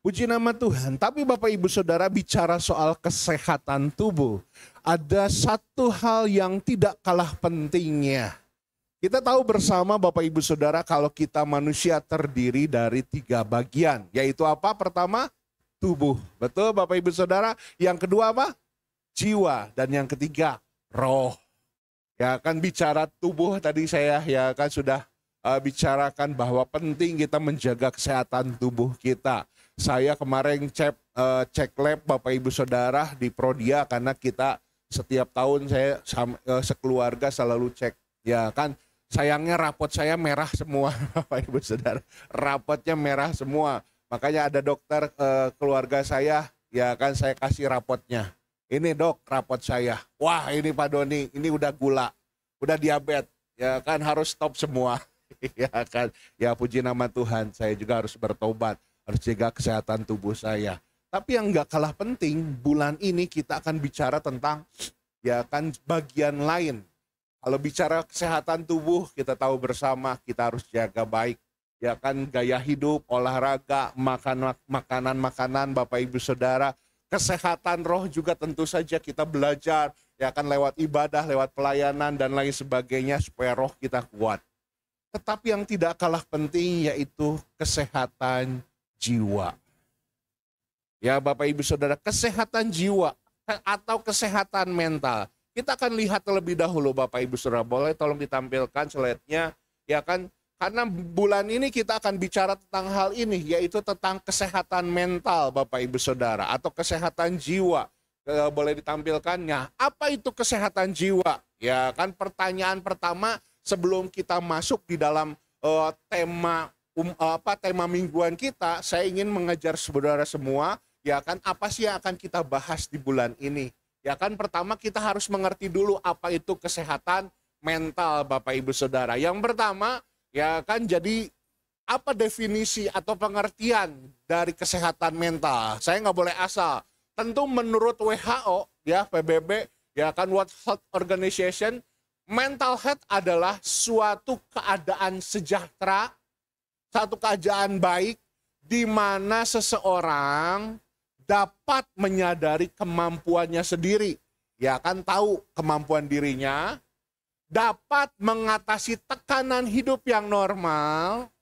Puji nama Tuhan. Tapi Bapak Ibu Saudara bicara soal kesehatan tubuh. Ada satu hal yang tidak kalah pentingnya. Kita tahu bersama Bapak Ibu Saudara kalau kita manusia terdiri dari 3 bagian. Yaitu apa? Pertama, tubuh. Betul Bapak Ibu Saudara. Yang kedua apa? Jiwa. Dan yang ketiga, roh. Ya kan bicara tubuh tadi saya ya kan sudah bicarakan bahwa penting kita menjaga kesehatan tubuh kita. Saya kemarin cek lab Bapak Ibu Saudara di Prodia karena kita setiap tahun saya sekeluarga selalu cek. Ya kan sayangnya rapot saya merah semua Bapak Ibu Saudara. Rapotnya merah semua. Makanya ada dokter keluarga saya ya kan saya kasih rapotnya. Ini dok rapot saya. Wah ini Pak Doni ini udah gula, udah diabetes. Ya kan harus stop semua. Ya kan ya puji nama Tuhan saya juga harus bertobat. Harus jaga kesehatan tubuh saya. Tapi yang nggak kalah penting, bulan ini kita akan bicara tentang ya kan bagian lain. Kalau bicara kesehatan tubuh, kita tahu bersama kita harus jaga baik. Ya kan gaya hidup, olahraga, makanan-makanan Bapak Ibu Saudara. Kesehatan roh juga tentu saja kita belajar. Ya kan lewat ibadah, lewat pelayanan dan lain sebagainya supaya roh kita kuat. Tetapi yang tidak kalah penting yaitu kesehatan jiwa. Ya Bapak Ibu Saudara, kesehatan jiwa atau kesehatan mental. Kita akan lihat terlebih dahulu Bapak Ibu Saudara. Boleh tolong ditampilkan slide-nya. Ya kan, karena bulan ini kita akan bicara tentang hal ini, yaitu tentang kesehatan mental Bapak Ibu Saudara. Atau kesehatan jiwa. Boleh ditampilkannya. Apa itu kesehatan jiwa? Ya kan pertanyaan pertama sebelum kita masuk di dalam tema mingguan kita, saya ingin mengajar saudara semua, ya kan apa sih yang akan kita bahas di bulan ini. Ya kan pertama kita harus mengerti dulu apa itu kesehatan mental Bapak Ibu Saudara. Yang pertama, ya kan jadi apa definisi atau pengertian dari kesehatan mental. Saya nggak boleh asal. Tentu menurut WHO, ya PBB, ya kan World Health Organization, mental health adalah suatu keadaan sejahtera, satu keadaan baik di mana seseorang dapat menyadari kemampuannya sendiri. Ya kan tahu kemampuan dirinya, dapat mengatasi tekanan hidup yang normal.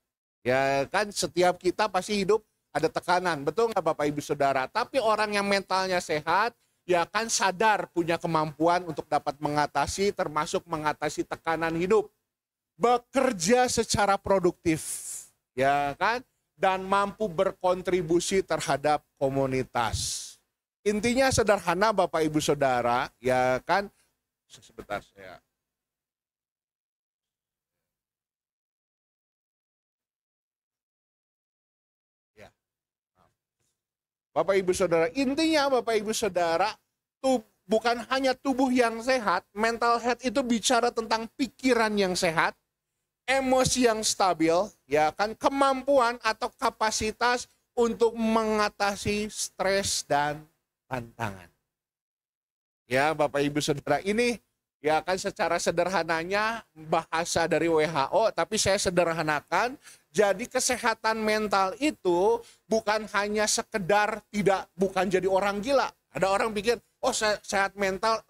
Ya kan setiap kita pasti hidup ada tekanan, betul nggak Bapak Ibu Saudara? Tapi orang yang mentalnya sehat, ya kan sadar punya kemampuan untuk dapat mengatasi termasuk mengatasi tekanan hidup. Bekerja secara produktif. Ya kan, dan mampu berkontribusi terhadap komunitas. Intinya sederhana Bapak Ibu Saudara, ya kan, sebentar saya. Ya. Bapak Ibu Saudara, intinya Bapak Ibu Saudara, bukan hanya tubuh yang sehat, mental health itu bicara tentang pikiran yang sehat, emosi yang stabil, ya kan kemampuan atau kapasitas untuk mengatasi stres dan tantangan. Ya Bapak Ibu Saudara, ini ya kan secara sederhananya bahasa dari WHO, tapi saya sederhanakan. Jadi kesehatan mental itu bukan hanya sekedar bukan jadi orang gila. Ada orang pikir, oh sehat mental,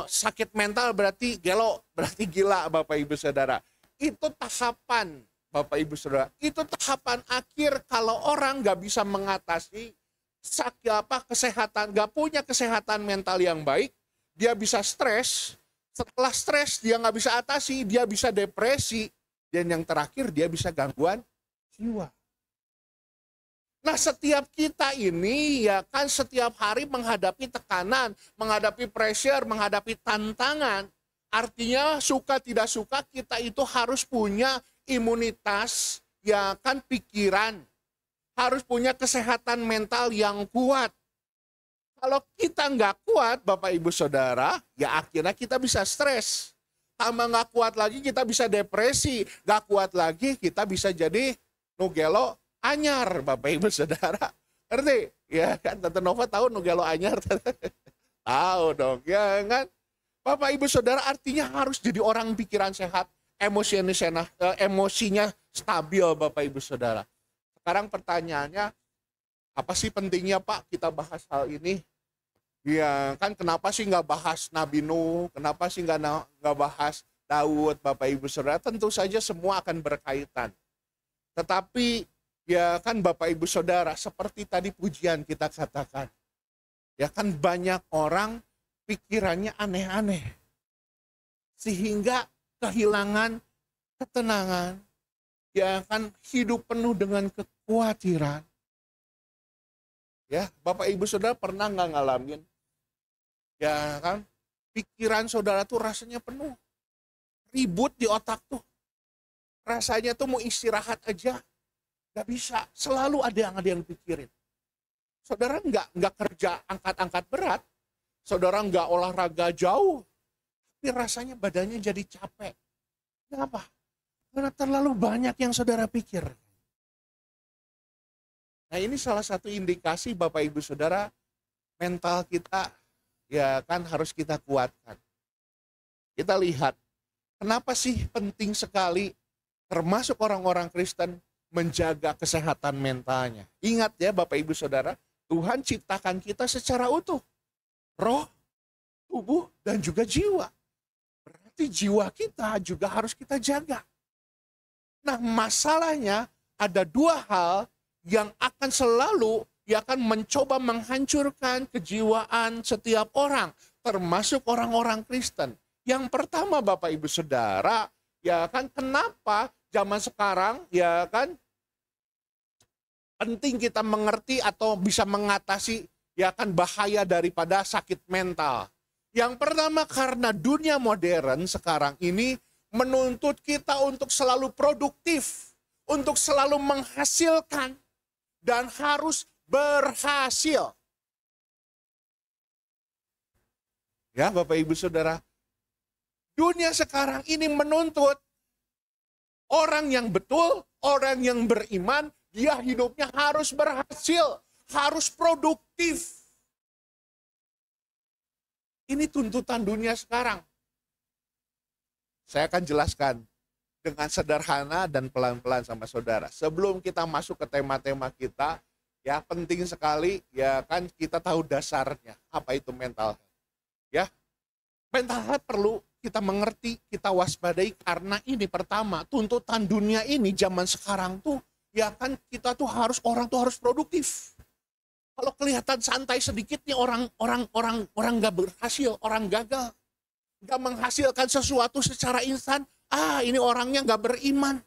sakit mental berarti gelo, berarti gila Bapak Ibu Saudara. Itu tahapan Bapak Ibu Saudara, itu tahapan akhir kalau orang nggak bisa mengatasi kesehatan, nggak punya kesehatan mental yang baik, dia bisa stres, setelah stres dia nggak bisa atasi, dia bisa depresi, dan yang terakhir dia bisa gangguan jiwa. Nah setiap kita ini ya kan setiap hari menghadapi tekanan, menghadapi pressure, menghadapi tantangan. Artinya suka tidak suka kita itu harus punya imunitas, ya kan pikiran. Harus punya kesehatan mental yang kuat. Kalau kita nggak kuat Bapak Ibu Saudara, ya akhirnya kita bisa stres. Tambah nggak kuat lagi kita bisa depresi. Nggak kuat lagi kita bisa jadi nugelo anyar Bapak Ibu Saudara. Ngerti? Ya kan Tante Nova tahu nugelo anyar? Tahu dong ya kan? Bapak Ibu Saudara artinya harus jadi orang pikiran sehat, emosinya stabil Bapak Ibu Saudara. Sekarang pertanyaannya, Apa sih pentingnya Pak kita bahas hal ini? Ya kan kenapa sih nggak bahas Nabi Nuh? Kenapa sih nggak bahas Daud, Bapak Ibu Saudara? Tentu saja semua akan berkaitan. Tetapi ya kan Bapak Ibu Saudara, seperti tadi pujian kita katakan. Ya kan banyak orang pikirannya aneh-aneh. Sehingga kehilangan ketenangan. Ya kan hidup penuh dengan kekhawatiran. Ya, Bapak Ibu Saudara pernah nggak ngalamin? Ya kan, pikiran saudara tuh rasanya penuh. Ribut di otak tuh. Rasanya tuh mau istirahat aja. Nggak bisa, selalu ada yang pikirin. Saudara nggak kerja angkat-angkat berat. Saudara nggak olahraga jauh. Tapi rasanya badannya jadi capek. Kenapa? Karena terlalu banyak yang saudara pikir. Nah ini salah satu indikasi Bapak Ibu Saudara, mental kita ya kan harus kita kuatkan. Kita lihat, kenapa sih penting sekali termasuk orang-orang Kristen menjaga kesehatan mentalnya. Ingat ya Bapak Ibu Saudara, Tuhan ciptakan kita secara utuh. Roh, tubuh, dan juga jiwa. Berarti jiwa kita juga harus kita jaga. Nah masalahnya ada dua hal yang akan selalu akan mencoba menghancurkan kejiwaan setiap orang, termasuk orang-orang Kristen. Yang pertama Bapak Ibu Saudara, ya kan kenapa zaman sekarang ya kan penting kita mengerti atau bisa mengatasi ya kan bahaya daripada sakit mental. Yang pertama karena dunia modern sekarang ini menuntut kita untuk selalu produktif, untuk selalu menghasilkan, dan harus berhasil. Ya Bapak Ibu Saudara, dunia sekarang ini menuntut orang yang betul, orang yang beriman, dia hidupnya harus berhasil, harus produktif. Ini tuntutan dunia sekarang. Saya akan jelaskan dengan sederhana dan pelan-pelan sama saudara. Sebelum kita masuk ke tema-tema kita, ya penting sekali ya kan kita tahu dasarnya apa itu mental health. Ya, mental health perlu kita mengerti, kita waspadai karena ini pertama tuntutan dunia ini zaman sekarang tuh ya kan kita tuh orang tuh harus produktif. Kalau kelihatan santai sedikit nih orang nggak berhasil, orang gagal, nggak menghasilkan sesuatu secara instan. Ini orangnya nggak beriman.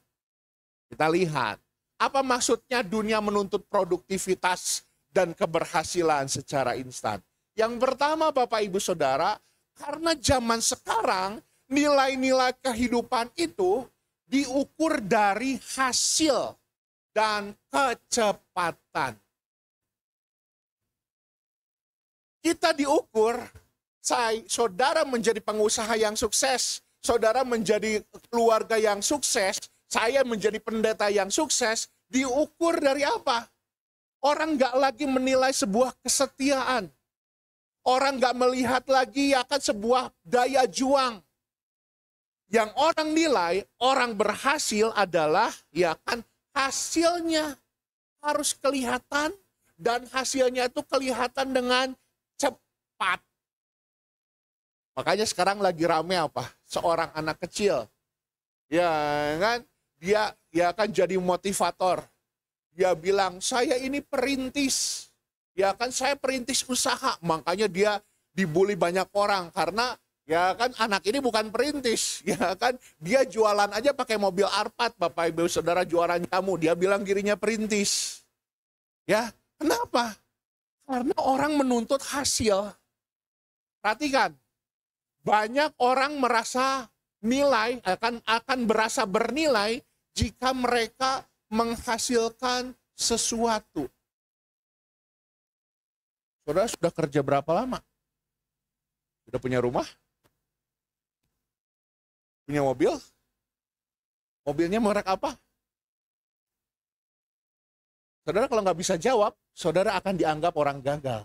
Kita lihat, apa maksudnya dunia menuntut produktivitas dan keberhasilan secara instan. Yang pertama Bapak Ibu Saudara, karena zaman sekarang nilai-nilai kehidupan itu diukur dari hasil dan kecepatan. Kita diukur, saudara menjadi pengusaha yang sukses, saudara menjadi keluarga yang sukses, saya menjadi pendeta yang sukses, diukur dari apa? Orang nggak lagi menilai sebuah kesetiaan. Orang nggak melihat lagi akan sebuah daya juang. Yang orang nilai, orang berhasil adalah ya kan hasilnya harus kelihatan dan hasilnya itu kelihatan dengan cepat. Makanya sekarang lagi rame apa? Seorang anak kecil. Ya kan? Dia ya kan jadi motivator. Dia bilang, saya ini perintis. Ya kan saya perintis usaha. Makanya dia dibully banyak orang. Karena ya kan anak ini bukan perintis. Ya kan dia jualan aja pakai mobil Alphard. Bapak Ibu Saudara jualan jamu. Dia bilang dirinya perintis. Ya kenapa? Karena orang menuntut hasil. Perhatikan. Banyak orang merasa nilai akan berasa bernilai jika mereka menghasilkan sesuatu. Saudara sudah kerja berapa lama? Sudah punya rumah? Punya mobil? Mobilnya merek apa? Saudara kalau nggak bisa jawab, saudara akan dianggap orang gagal.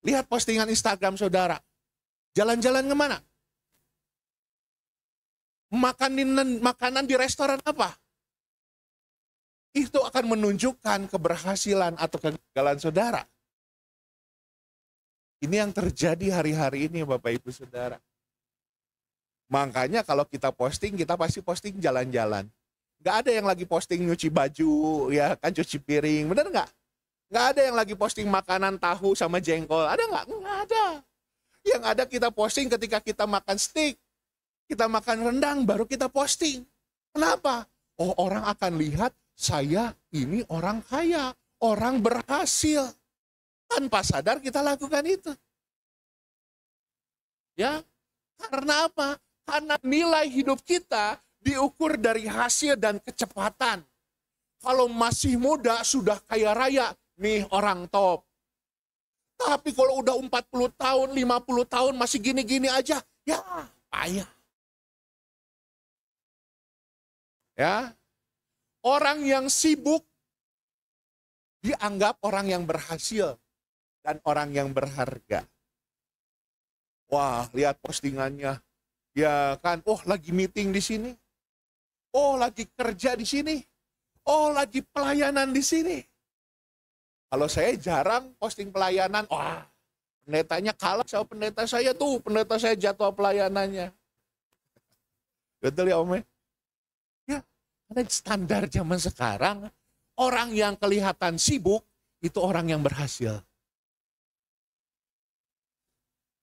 Lihat postingan Instagram saudara. Jalan-jalan kemana? Makanan di restoran apa? itu akan menunjukkan keberhasilan atau kegagalan saudara. Ini yang terjadi hari-hari ini Bapak Ibu Saudara. Makanya kalau kita posting, kita pasti posting jalan-jalan. Nggak ada yang lagi posting nyuci baju, ya kan, cuci piring, bener nggak? Nggak ada yang lagi posting makanan tahu sama jengkol, ada nggak? Nggak ada. Yang ada kita posting ketika kita makan steak, kita makan rendang, baru kita posting. Kenapa? Oh, orang akan lihat saya ini orang kaya, orang berhasil. Tanpa sadar kita lakukan itu. Ya, karena apa? Karena nilai hidup kita diukur dari hasil dan kecepatan. Kalau masih muda sudah kaya raya, nih orang top. Tapi kalau udah 40 tahun, 50 tahun masih gini-gini aja, ya payah. Ya, orang yang sibuk dianggap orang yang berhasil dan orang yang berharga. Wah, lihat postingannya. Ya kan, oh lagi meeting di sini. Oh lagi kerja di sini. Oh lagi pelayanan di sini. Kalau saya jarang posting pelayanan, wah pendetanya kalah sama pendeta saya tuh. Pendeta saya jadwal pelayanannya. Betul ya Om? Ya, karena standar zaman sekarang, orang yang kelihatan sibuk, itu orang yang berhasil.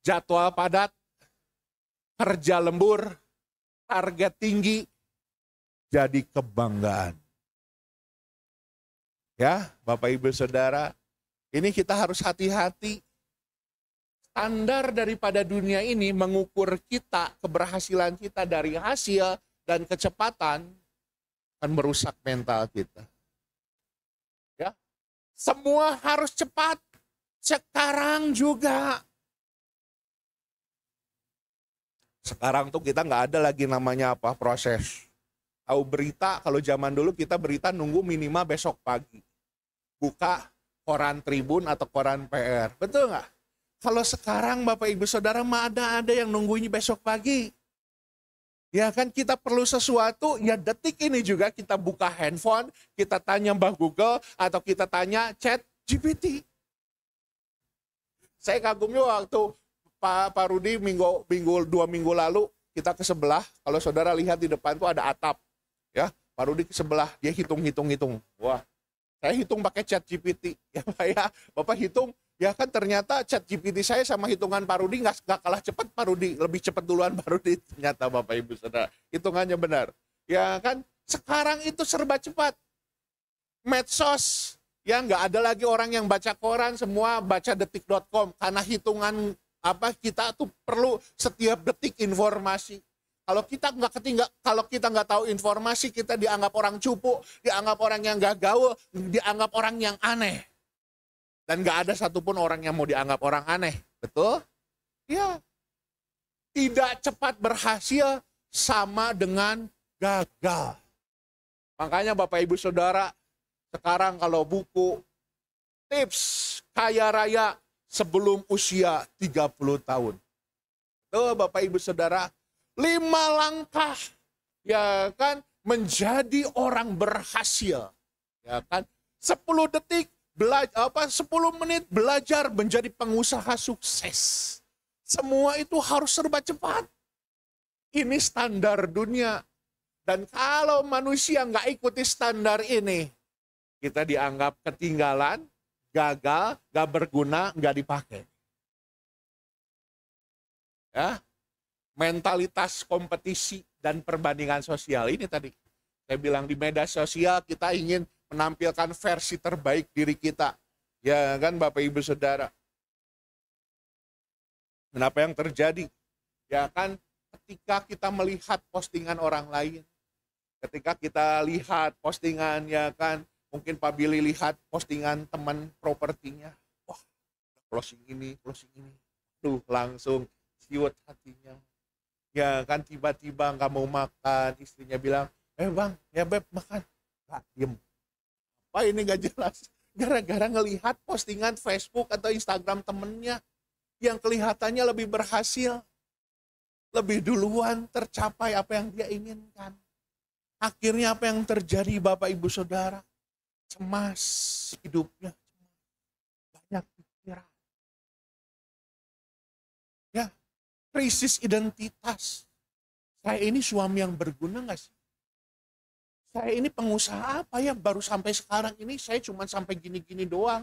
Jadwal padat, kerja lembur, target tinggi, jadi kebanggaan. Ya, Bapak Ibu Saudara, ini kita harus hati-hati. Standar daripada dunia ini mengukur kita, keberhasilan kita dari hasil dan kecepatan, akan merusak mental kita. Ya, semua harus cepat, sekarang juga. Sekarang tuh kita nggak ada lagi namanya apa proses. Tahu berita, kalau zaman dulu kita berita nunggu minimal besok pagi. Buka koran Tribun atau koran PR. Betul nggak? Kalau sekarang Bapak Ibu Saudara mah ada yang nunggunya besok pagi. Ya kan kita perlu sesuatu, ya detik ini juga kita buka handphone, kita tanya Mbah Google atau kita tanya Chat GPT. Saya kagumnya waktu Pak Rudi dua minggu lalu kita ke sebelah, kalau saudara lihat di depan tuh ada atap, ya Pak Rudi ke sebelah, dia hitung. Wah, saya hitung pakai Chat GPT, ya Pak ya, Bapak hitung, ya kan ternyata Chat GPT saya sama hitungan Pak Rudi nggak kalah cepat, Pak Rudi lebih cepat duluan Pak Rudi, ternyata Bapak Ibu Saudara, hitungannya benar, ya kan sekarang itu serba cepat, medsos, ya nggak ada lagi orang yang baca koran, semua baca detik.com karena hitungan kita tuh perlu setiap detik informasi. Kalau kita nggak tahu informasi, kita dianggap orang cupu, dianggap orang yang nggak gaul, dianggap orang yang aneh. Dan nggak ada satupun orang yang mau dianggap orang aneh, betul? Ya. Tidak cepat berhasil sama dengan gagal. Makanya Bapak Ibu Saudara, sekarang kalau buku tips kaya raya sebelum usia 30 tahun. Tuh Bapak Ibu Saudara, 5 langkah ya kan menjadi orang berhasil. Ya kan? 10 detik 10 menit belajar menjadi pengusaha sukses. Semua itu harus serba cepat. Ini standar dunia. Dan kalau manusia nggak ikuti standar ini, kita dianggap ketinggalan, gagal, gak berguna, gak dipakai. Ya, mentalitas kompetisi dan perbandingan sosial ini tadi. Saya bilang di media sosial kita ingin menampilkan versi terbaik diri kita. Ya kan Bapak Ibu Saudara. Dan apa yang terjadi? Ya kan ketika kita melihat postingan orang lain. Ketika kita lihat postingan ya kan. Mungkin Pak Billy lihat postingan teman propertinya. Wah, closing ini. Tuh langsung siwet hatinya. Ya kan tiba-tiba nggak mau makan. Istrinya bilang, bang, ya beb makan. Nggak, diem. Apa ini nggak jelas? Gara-gara ngelihat postingan Facebook atau Instagram temennya. Yang kelihatannya lebih berhasil. Lebih duluan tercapai apa yang dia inginkan. Akhirnya apa yang terjadi Bapak Ibu Saudara? cemas hidupnya, banyak pikiran. Ya, krisis identitas. Saya ini suami yang berguna nggak sih? Saya ini pengusaha apa ya? Baru sampai sekarang ini saya cuma sampai gini-gini doang.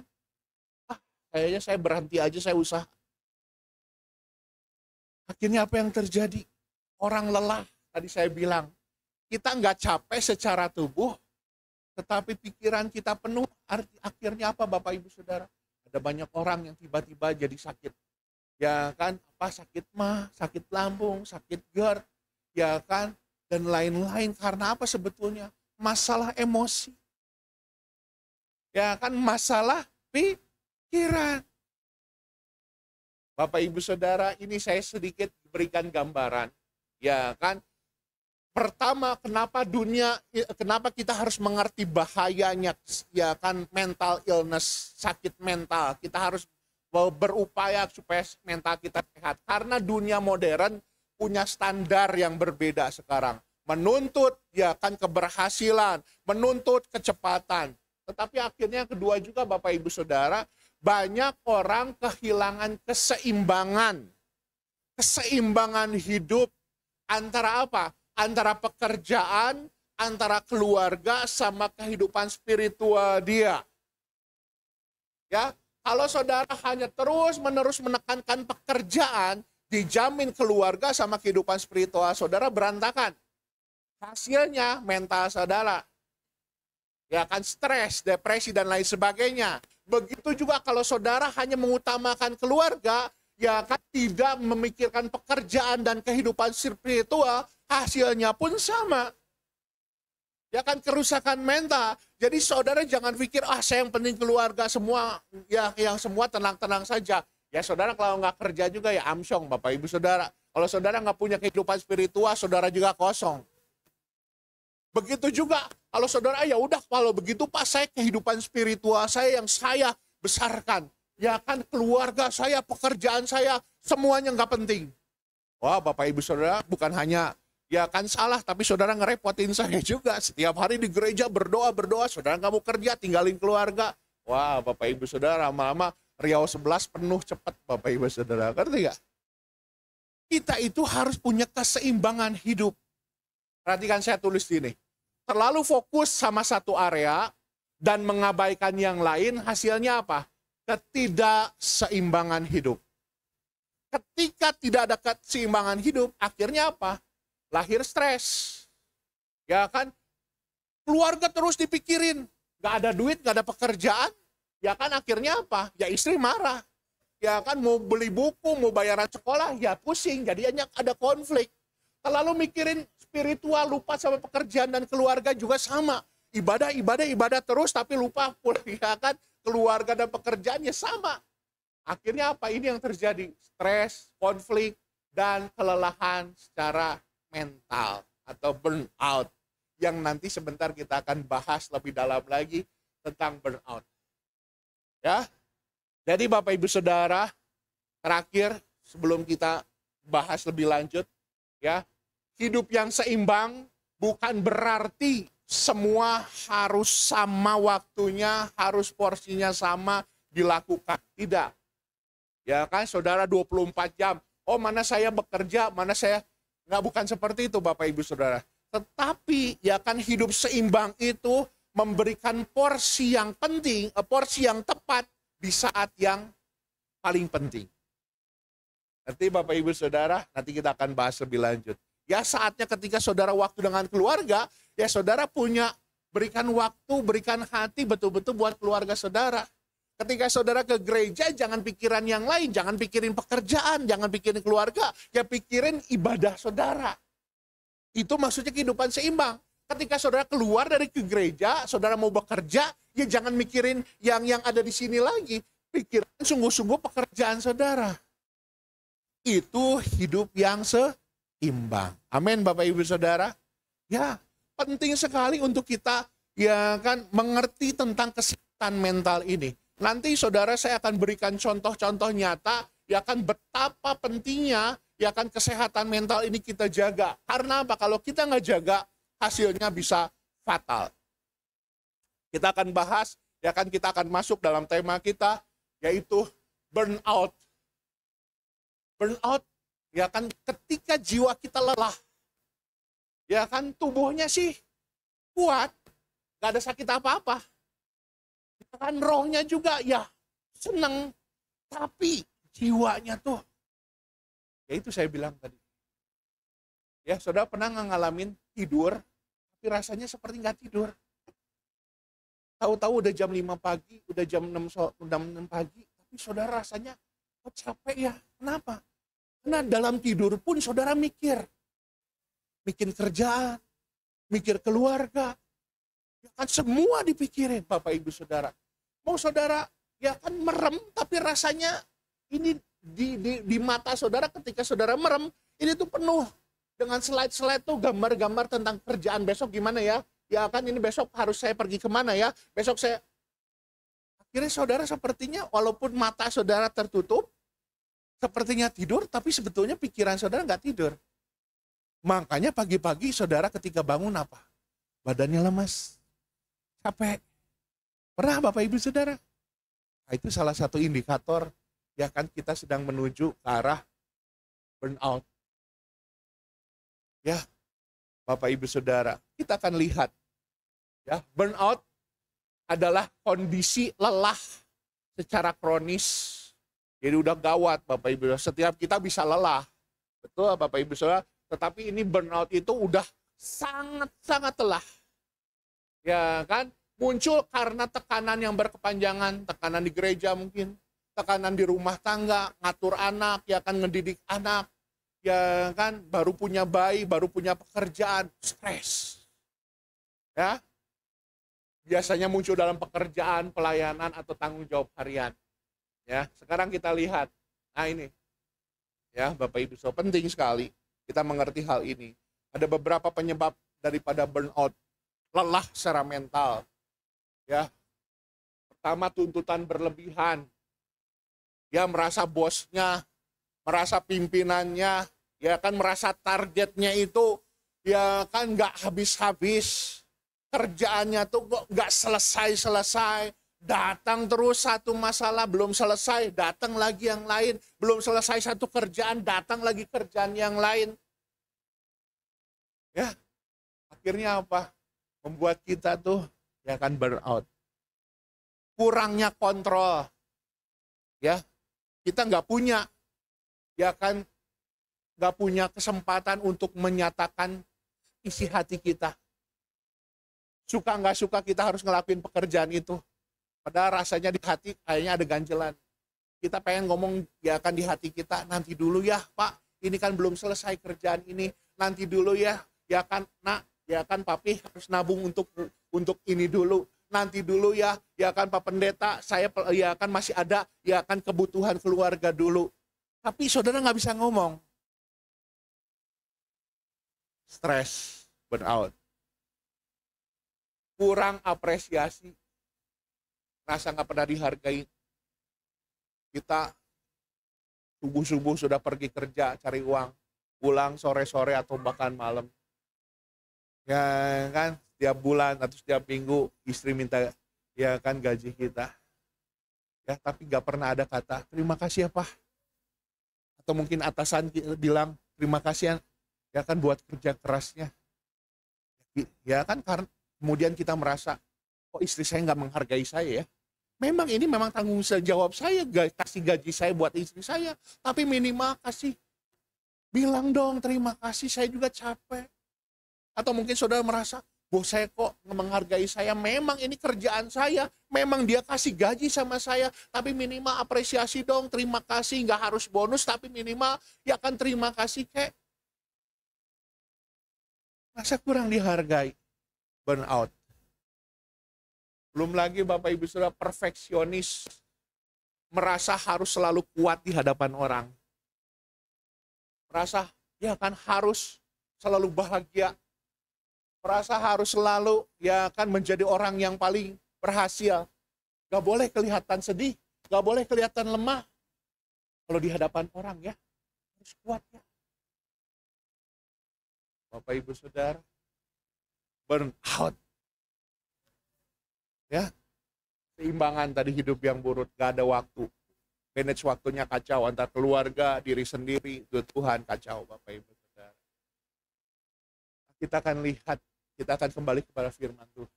Kayaknya saya berhenti aja, saya usaha. Akhirnya apa yang terjadi? Orang lelah, tadi saya bilang. Kita nggak capek secara tubuh, tetapi pikiran kita penuh. Akhirnya apa Bapak Ibu Saudara? Ada banyak orang yang tiba-tiba jadi sakit. Ya kan, sakit mah, sakit lambung, sakit GERD, ya kan, dan lain-lain. Karena apa sebetulnya? Masalah emosi. Ya kan, masalah pikiran. Bapak Ibu Saudara, ini saya sedikit berikan gambaran. Ya kan, pertama, kenapa kita harus mengerti bahayanya, ya kan, mental illness, sakit mental. Kita harus berupaya supaya mental kita sehat. Karena dunia modern punya standar yang berbeda sekarang. Menuntut, ya kan, keberhasilan, menuntut kecepatan. Tetapi akhirnya yang kedua juga Bapak Ibu Saudara, banyak orang kehilangan keseimbangan. Keseimbangan hidup antara apa? Antara pekerjaan, antara keluarga, sama kehidupan spiritual dia. Ya, kalau saudara hanya terus-menerus menekankan pekerjaan, dijamin keluarga sama kehidupan spiritual saudara berantakan. Hasilnya mental saudara, ya kan, stres, depresi, dan lain sebagainya. Begitu juga kalau saudara hanya mengutamakan keluarga, ya kan, tidak memikirkan pekerjaan dan kehidupan spiritual, hasilnya pun sama. Ya kan, kerusakan mental. Jadi saudara jangan pikir, saya yang penting keluarga semua, ya yang semua tenang-tenang saja. Ya saudara kalau nggak kerja juga ya amsyong Bapak Ibu Saudara. Kalau saudara nggak punya kehidupan spiritual, saudara juga kosong. Begitu juga kalau saudara, ya udah kalau begitu Pak, saya kehidupan spiritual saya yang saya besarkan. Ya kan, keluarga saya, pekerjaan saya, semuanya nggak penting. Wah Bapak Ibu Saudara, bukan hanya ya kan salah, tapi saudara ngerepotin saya juga. Setiap hari di gereja berdoa, saudara nggak mau kerja, tinggalin keluarga. Wah Bapak Ibu Saudara, lama-lama Riau 11 penuh cepat Bapak Ibu Saudara. Ngerti nggak? Kita itu harus punya keseimbangan hidup. Perhatikan saya tulis gini. Terlalu fokus sama satu area dan mengabaikan yang lain, hasilnya apa? Ketidakseimbangan hidup. Ketika tidak ada keseimbangan hidup, akhirnya apa? Lahir stres. Ya kan? Keluarga terus dipikirin. Gak ada duit, gak ada pekerjaan. Ya kan, akhirnya apa? Ya istri marah. Ya kan, mau beli buku, mau bayaran sekolah, ya pusing. Jadinya ada konflik. Terlalu mikirin spiritual, lupa sama pekerjaan dan keluarga juga sama. Ibadah terus, tapi lupa ya kan, keluarga dan pekerjaannya sama. Akhirnya apa? Ini yang terjadi. Stres, konflik, dan kelelahan secara mental atau burnout. Yang nanti sebentar kita akan bahas lebih dalam lagi tentang burnout. Ya, jadi Bapak Ibu Saudara, terakhir sebelum kita bahas lebih lanjut, ya, hidup yang seimbang bukan berarti semua harus sama waktunya, harus porsinya sama dilakukan. Tidak. Ya kan, saudara 24 jam. Oh, mana saya bekerja, mana saya. Nggak, bukan seperti itu Bapak Ibu Saudara. Tetapi ya kan, hidup seimbang itu memberikan porsi yang penting, porsi yang tepat di saat yang paling penting. Nanti Bapak Ibu Saudara, nanti kita akan bahas lebih lanjut. Ya saatnya ketika saudara waktu dengan keluarga, ya saudara punya, berikan waktu, berikan hati betul-betul buat keluarga saudara. Ketika saudara ke gereja, jangan pikiran yang lain, jangan pikirin pekerjaan, jangan pikirin keluarga, ya pikirin ibadah saudara. Itu maksudnya kehidupan seimbang. Ketika saudara keluar dari ke gereja, saudara mau bekerja, ya jangan mikirin yang ada di sini lagi. Pikiran sungguh-sungguh pekerjaan saudara. Itu hidup yang seimbang. Amin Bapak Ibu Saudara. Ya, penting sekali untuk kita ya kan mengerti tentang kesehatan mental ini. Nanti saudara saya akan berikan contoh-contoh nyata ya kan betapa pentingnya ya kan kesehatan mental ini kita jaga. Karena apa? Kalau kita nggak jaga, hasilnya bisa fatal. Kita akan bahas, ya kan, kita akan masuk dalam tema kita, yaitu burnout. Burnout, ya kan, ketika jiwa kita lelah, ya kan, tubuhnya sih kuat, gak ada sakit apa-apa. Ya kan, rohnya juga ya seneng, tapi jiwanya tuh, ya itu saya bilang tadi. Ya, saudara pernah ngalamin tidur, tapi rasanya seperti nggak tidur. Tahu-tahu udah jam 5 pagi, udah jam 6 pagi, tapi saudara rasanya kok capek ya. Kenapa? Karena dalam tidur pun saudara mikir kerjaan, mikir keluarga, ya kan semua dipikirin Bapak Ibu Saudara. Mau saudara ya kan merem, tapi rasanya ini di mata saudara ketika saudara merem, ini tuh penuh dengan slide-slide tuh gambar-gambar tentang kerjaan besok gimana ya. Ya kan ini besok harus saya pergi kemana ya, besok saya... Akhirnya saudara sepertinya walaupun mata saudara tertutup, sepertinya tidur, tapi sebetulnya pikiran saudara nggak tidur. Makanya pagi-pagi saudara ketika bangun apa? Badannya lemas, capek. Pernah Bapak Ibu Saudara? Nah, itu salah satu indikator, ya kan kita sedang menuju ke arah burnout. Ya, Bapak Ibu Saudara, kita akan lihat. Ya, burnout adalah kondisi lelah secara kronis. Jadi udah gawat Bapak Ibu. Setiap kita bisa lelah. Betul Bapak Ibu Saudara. Tetapi ini burnout itu udah sangat-sangat lelah. Ya kan? Muncul karena tekanan yang berkepanjangan. Tekanan di gereja mungkin. Tekanan di rumah tangga. Ngatur anak, ya kan, ngedidik anak. Ya kan? Baru punya bayi, baru punya pekerjaan. Stres. Ya. Biasanya muncul dalam pekerjaan, pelayanan, atau tanggung jawab harian. Ya, sekarang kita lihat. Nah ini, ya Bapak Ibu, so penting sekali kita mengerti hal ini. Ada beberapa penyebab daripada burnout, lelah secara mental. Ya, pertama tuntutan berlebihan. Ya merasa bosnya, merasa pimpinannya, ya kan merasa targetnya itu, ya kan nggak habis-habis. Kerjaannya tuh kok nggak selesai-selesai, datang terus satu masalah belum selesai, datang lagi yang lain, belum selesai satu kerjaan, datang lagi kerjaan yang lain. Ya, akhirnya apa? Membuat kita tuh ya kan burnout. Kurangnya kontrol. Ya, kita nggak punya, ya kan, nggak punya kesempatan untuk menyatakan isi hati kita. Suka nggak suka kita harus ngelakuin pekerjaan itu. Padahal rasanya di hati kayaknya ada ganjelan. Kita pengen ngomong ya kan di hati kita, nanti dulu ya Pak, ini kan belum selesai kerjaan ini. Nanti dulu ya kan Nak, ya kan Papi harus nabung untuk ini dulu. Nanti dulu ya kan Pak Pendeta, saya ya kan masih ada ya kan kebutuhan keluarga dulu. Tapi saudara nggak bisa ngomong. Stres, burnout. Kurang apresiasi, rasa nggak pernah dihargai. Kita subuh-subuh sudah pergi kerja cari uang, pulang sore-sore atau bahkan malam. Ya kan, setiap bulan atau setiap minggu istri minta ya kan gaji kita. Ya, tapi nggak pernah ada kata terima kasih ya Pak. Atau mungkin atasan bilang terima kasih ya kan buat kerja kerasnya. Ya kan karena kemudian kita merasa, kok istri saya nggak menghargai saya ya. Memang ini memang tanggung jawab saya, kasih gaji saya buat istri saya. Tapi minimal kasih, bilang dong terima kasih, saya juga capek. Atau mungkin saudara merasa, bos saya kok menghargai saya, memang ini kerjaan saya. Memang dia kasih gaji sama saya, tapi minimal apresiasi dong, terima kasih. Nggak harus bonus, tapi minimal ya kan terima kasih kek. Masa kurang dihargai? Burnout. Belum lagi Bapak Ibu Saudara perfeksionis, merasa harus selalu kuat di hadapan orang. Merasa ya kan harus selalu bahagia. Merasa harus selalu ya kan menjadi orang yang paling berhasil. Gak boleh kelihatan sedih, gak boleh kelihatan lemah. Kalau di hadapan orang ya harus kuat ya. Bapak Ibu Saudara, burnout. Ya, seimbangan tadi hidup yang buruk, gak ada waktu. Manage waktunya kacau, antara keluarga, diri sendiri, Tuhan kacau Bapak Ibu Saudara. Kita akan lihat, kita akan kembali kepada firman Tuhan.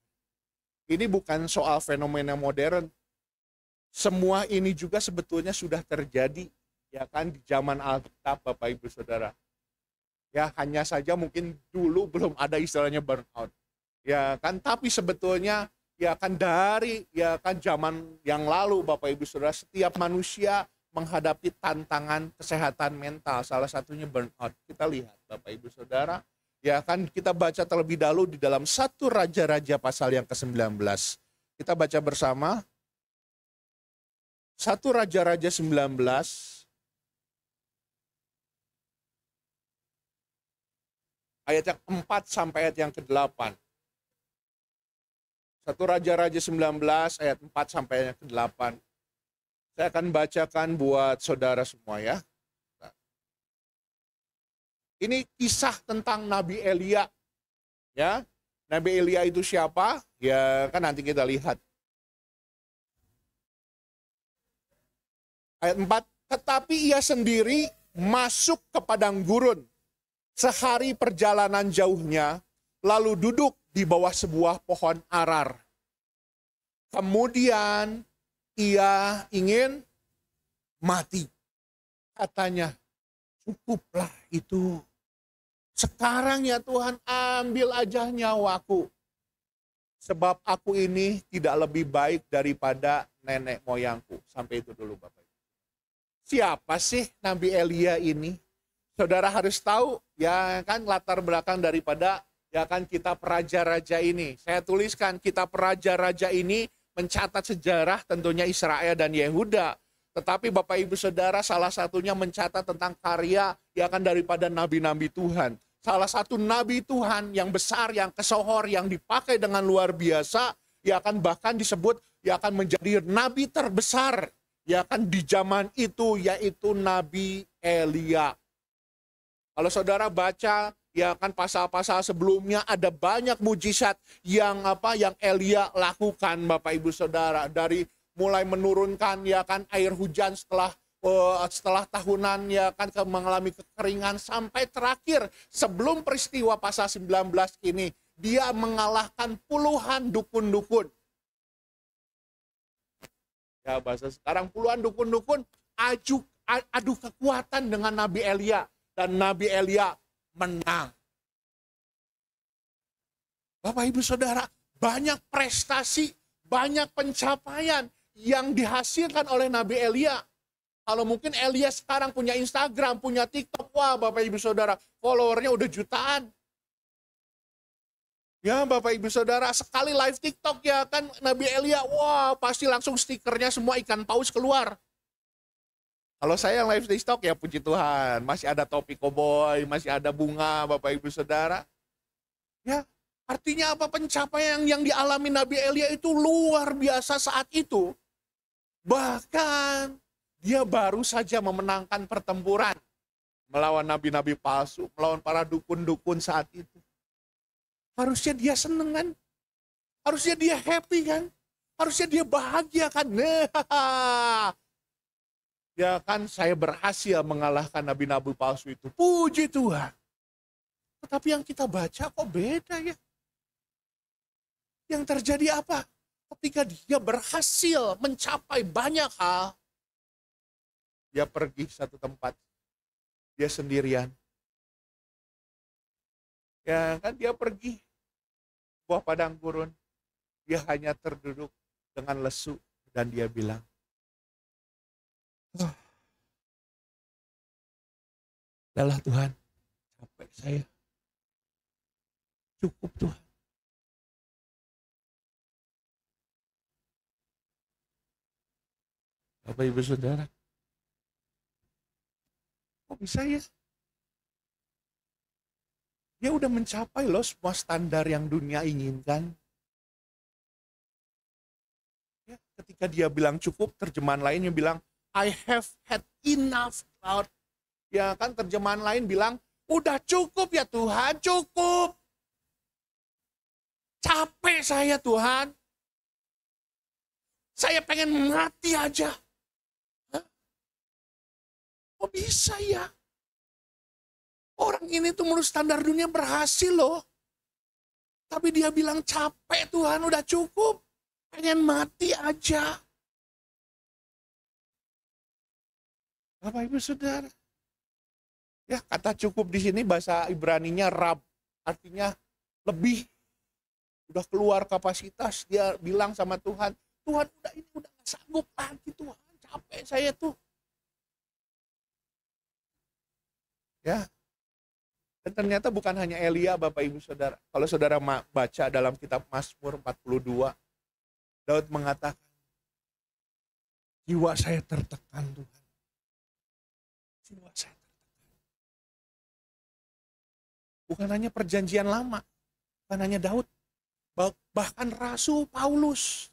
Ini bukan soal fenomena modern. Semua ini juga sebetulnya sudah terjadi ya kan di zaman Alkitab Bapak Ibu Saudara. Ya hanya saja mungkin dulu belum ada istilahnya burnout. Ya kan, tapi sebetulnya ya kan dari ya kan zaman yang lalu Bapak Ibu Saudara, setiap manusia menghadapi tantangan kesehatan mental, salah satunya burnout. Kita lihat Bapak Ibu Saudara, ya kan kita baca terlebih dahulu di dalam 1 Raja-Raja pasal yang ke-19. Kita baca bersama 1 Raja-Raja 19 ayat yang 4 sampai ayat yang ke-8. 1 Raja-Raja 19 ayat 4 sampai ayat ke-8. Saya akan bacakan buat saudara semua ya. Ini kisah tentang Nabi Elia. Ya. Nabi Elia itu siapa? Ya kan nanti kita lihat. Ayat 4, tetapi ia sendiri masuk ke padang gurun sehari perjalanan jauhnya, lalu duduk di bawah sebuah pohon arar. Kemudian ia ingin mati. Katanya, cukuplah itu. Sekarang ya Tuhan, ambil aja nyawaku. Sebab aku ini tidak lebih baik daripada nenek moyangku. Sampai itu dulu Bapak. Siapa sih Nabi Elia ini? Saudara harus tahu ya kan latar belakang daripada ya kan kitab raja-raja ini. Saya tuliskan kitab raja-raja ini mencatat sejarah tentunya Israel dan Yehuda. Tetapi Bapak Ibu Saudara salah satunya mencatat tentang karya ya kan daripada nabi-nabi Tuhan. Salah satu nabi Tuhan yang besar, yang kesohor, yang dipakai dengan luar biasa, ya kan bahkan disebut ya akan menjadi nabi terbesar ya kan di zaman itu, yaitu Nabi Elia. Kalau saudara baca ya kan pasal-pasal sebelumnya, ada banyak mujizat yang Elia lakukan Bapak Ibu Saudara, dari mulai menurunkan ya kan air hujan setelah tahunan ya kan mengalami kekeringan, sampai terakhir sebelum peristiwa pasal 19 ini dia mengalahkan puluhan dukun-dukun. Ya bahasa sekarang puluhan dukun-dukun adu kekuatan dengan Nabi Elia, dan Nabi Elia menang. Bapak Ibu Saudara, banyak prestasi, banyak pencapaian yang dihasilkan oleh Nabi Elia. Kalau mungkin Elia sekarang punya Instagram, punya TikTok, wah Bapak Ibu Saudara, followernya udah jutaan. Ya Bapak Ibu Saudara, sekali live TikTok ya kan Nabi Elia, wah pasti langsung stikernya semua ikan paus keluar. Kalau saya yang live TikTok ya puji Tuhan, masih ada topi koboi, masih ada bunga Bapak Ibu Saudara. Ya, artinya apa, pencapaian yang dialami Nabi Elia itu luar biasa saat itu. Bahkan dia baru saja memenangkan pertempuran melawan nabi-nabi palsu, melawan para dukun-dukun saat itu. Harusnya dia seneng kan? Harusnya dia happy kan? Harusnya dia bahagia kan? Nah, ya kan saya berhasil mengalahkan nabi-nabi palsu itu. Puji Tuhan. Tetapi yang kita baca kok beda ya. Yang terjadi apa? Ketika dia berhasil mencapai banyak hal, dia pergi satu tempat. Dia sendirian. Ya kan dia pergi buah padang gurun. Dia hanya terduduk dengan lesu dan dia bilang, "Udahlah Tuhan, capek saya. Cukup Tuhan." Bapak Ibu Saudara, kok bisa ya? Dia udah mencapai loh semua standar yang dunia inginkan. Ya, ketika dia bilang cukup, terjemahan lainnya bilang, I have had enough, Lord. Ya kan terjemahan lain bilang, udah cukup ya Tuhan, cukup. Capek saya Tuhan. Saya pengen mati aja. Hah? Kok bisa ya? Orang ini tuh menurut standar dunia berhasil loh. Tapi dia bilang capek Tuhan, udah cukup. Pengen mati aja. Bapak Ibu Saudara. Ya, kata cukup di sini bahasa Ibraninya rab, artinya lebih. Udah keluar kapasitas, dia bilang sama Tuhan, Tuhan udah ini udah gak sanggup lagi Tuhan, capek saya tuh. Ya. Dan ternyata bukan hanya Elia Bapak Ibu Saudara. Kalau saudara baca dalam kitab Mazmur 42, Daud mengatakan, jiwa saya tertekan Tuhan. Jiwa saya tertekan. Bukan hanya perjanjian lama, bukan hanya Daud, bahkan Rasul Paulus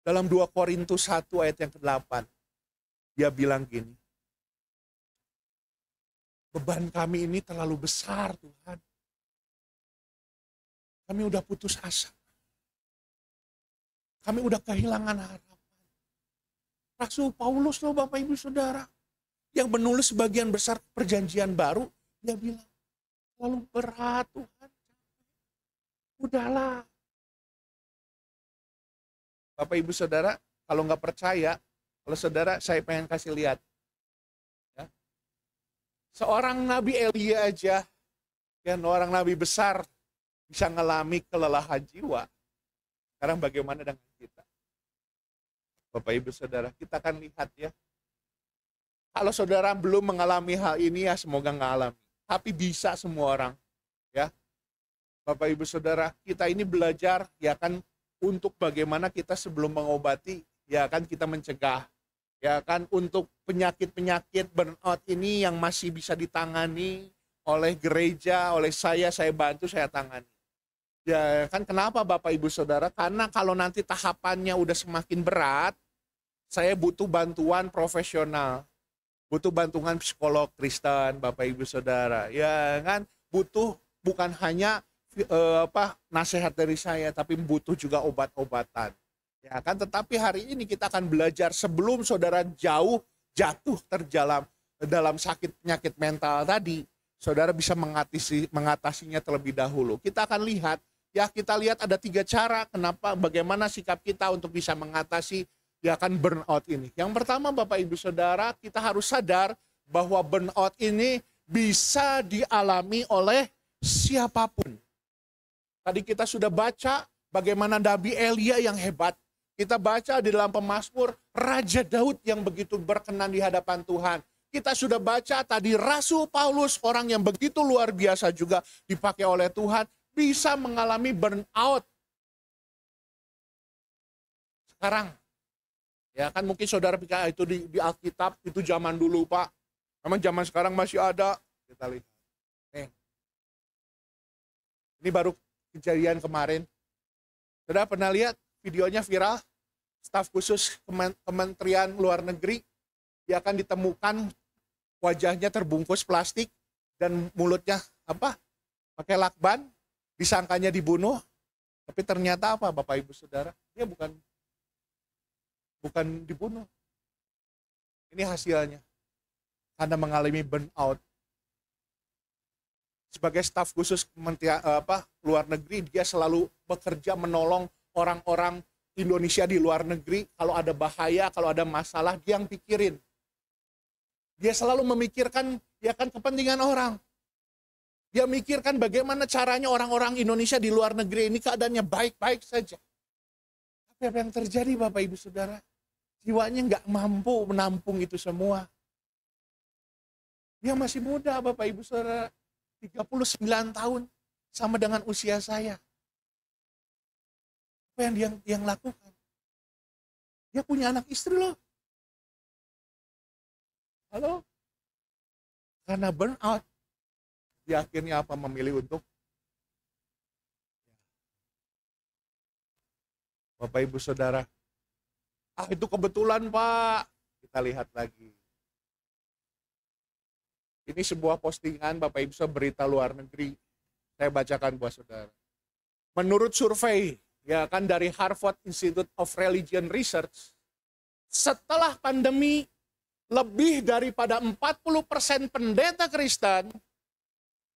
dalam 2 Korintus 1 ayat yang ke-8, dia bilang gini, beban kami ini terlalu besar Tuhan. Kami udah putus asa. Kami udah kehilangan harapan. Rasul Paulus loh Bapak Ibu Saudara, yang menulis sebagian besar perjanjian baru, dia bilang, terlalu berat Tuhan. Udahlah. Bapak Ibu Saudara, kalau nggak percaya, kalau saudara saya pengen kasih lihat. Ya. Seorang Nabi Elia aja, ya, orang Nabi besar, bisa ngalami kelelahan jiwa. Sekarang bagaimana dengan kita? Bapak Ibu Saudara, kita akan lihat ya. Kalau saudara belum mengalami hal ini ya semoga nggak alami. Tapi bisa semua orang. Ya. Bapak Ibu Saudara, kita ini belajar ya kan untuk bagaimana kita sebelum mengobati, ya kan kita mencegah. Ya kan untuk penyakit-penyakit burnout ini yang masih bisa ditangani oleh gereja, oleh saya bantu, saya tangani. Ya kan kenapa Bapak Ibu Saudara? Karena kalau nanti tahapannya udah semakin berat, saya butuh bantuan profesional. Butuh bantuan psikolog Kristen, Bapak Ibu Saudara. Ya kan butuh bukan hanya nasihat dari saya, tapi butuh juga obat-obatan. Ya kan, tetapi hari ini kita akan belajar sebelum saudara jatuh terjalam dalam sakit penyakit mental tadi, saudara bisa mengatasinya terlebih dahulu. Kita akan lihat, ya kita lihat ada 3 cara bagaimana sikap kita untuk bisa mengatasi ya kan burnout ini. Yang pertama Bapak Ibu Saudara, kita harus sadar bahwa burnout ini bisa dialami oleh siapapun. Tadi kita sudah baca bagaimana Nabi Elia yang hebat. Kita baca di dalam Pemazmur Raja Daud yang begitu berkenan di hadapan Tuhan. Kita sudah baca tadi Rasul Paulus, orang yang begitu luar biasa juga dipakai oleh Tuhan, bisa mengalami burnout. Sekarang, ya kan mungkin saudara pikir itu di Alkitab, itu zaman dulu Pak. Memang zaman sekarang masih ada. Kita lihat. Ini baru kejadian kemarin. Saudara pernah lihat videonya viral? Staf khusus Kementerian Luar Negeri, dia akan ditemukan wajahnya terbungkus plastik dan mulutnya pakai lakban, disangkanya dibunuh, tapi ternyata apa Bapak Ibu Saudara? Dia bukan dibunuh. Ini hasilnya. Karena mengalami burnout. Sebagai staf khusus Kementerian Luar Negeri, dia selalu bekerja menolong orang-orang Indonesia di luar negeri. Kalau ada bahaya, kalau ada masalah, dia yang pikirin. Dia selalu memikirkan ya kan kepentingan orang. Dia mikirkan bagaimana caranya orang-orang Indonesia di luar negeri ini keadaannya baik-baik saja. Tapi apa yang terjadi Bapak Ibu Saudara? Jiwanya nggak mampu menampung itu semua. Dia masih muda Bapak Ibu Saudara. 39 tahun, sama dengan usia saya. Apa yang dia lakukan? Dia punya anak istri loh. Halo? Karena burnout, dia akhirnya memilih untuk Bapak Ibu Saudara. Itu kebetulan Pak. Kita lihat lagi. Ini sebuah postingan Bapak Ibu Saudara berita luar negeri. Saya bacakan buat saudara. Menurut survei Ya kan, dari Harvard Institute of Religion Research, setelah pandemi, lebih daripada 40% pendeta Kristen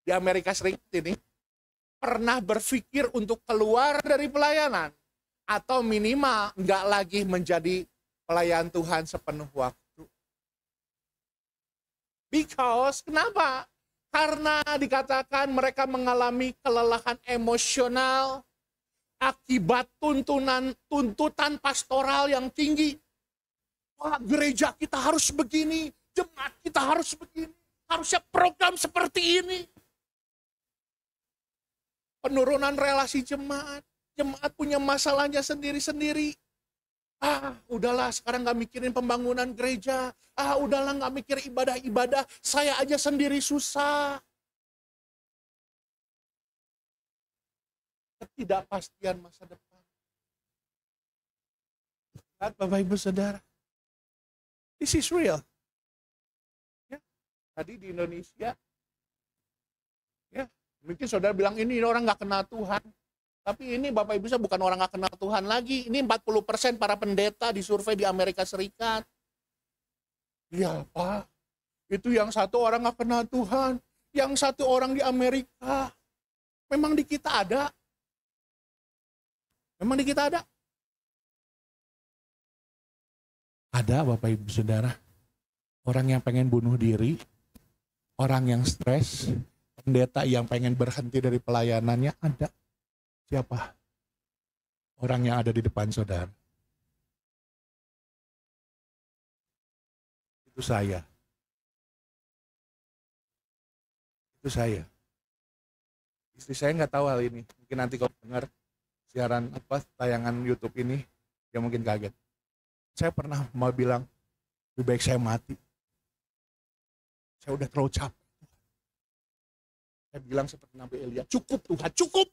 di Amerika Serikat ini pernah berpikir untuk keluar dari pelayanan, atau minimal nggak lagi menjadi pelayan Tuhan sepenuh waktu. Because, kenapa? Karena dikatakan mereka mengalami kelelahan emosional akibat tuntutan pastoral yang tinggi. Wah, gereja kita harus begini, jemaat kita harus begini, harusnya program seperti ini. Penurunan relasi jemaat punya masalahnya sendiri-sendiri. Udahlah, sekarang gak mikirin pembangunan gereja. Udahlah, gak mikir ibadah-ibadah, saya aja sendiri susah. Ketidakpastian masa depan. Lihat Bapak Ibu Saudara, this is real. Ya, tadi di Indonesia, ya, mungkin saudara bilang ini orang gak kenal Tuhan. Tapi ini Bapak Ibu bukan orang gak kenal Tuhan lagi. Ini 40% para pendeta disurvei di Amerika Serikat. Iya Pak, itu yang satu orang gak kenal Tuhan, yang satu orang di Amerika. Memang di kita ada. Memang di kita ada. Ada Bapak Ibu Saudara, orang yang pengen bunuh diri, orang yang stres, pendeta yang pengen berhenti dari pelayanannya ada. Siapa? Orang yang ada di depan saudara. Itu saya. Itu saya. Istri saya nggak tahu hal ini. Mungkin nanti kalau dengar siaran tayangan YouTube ini, dia mungkin kaget. Saya pernah mau bilang, lebih baik saya mati. Saya udah terlalu capek. Saya bilang seperti Nabi Elia, cukup Tuhan, cukup.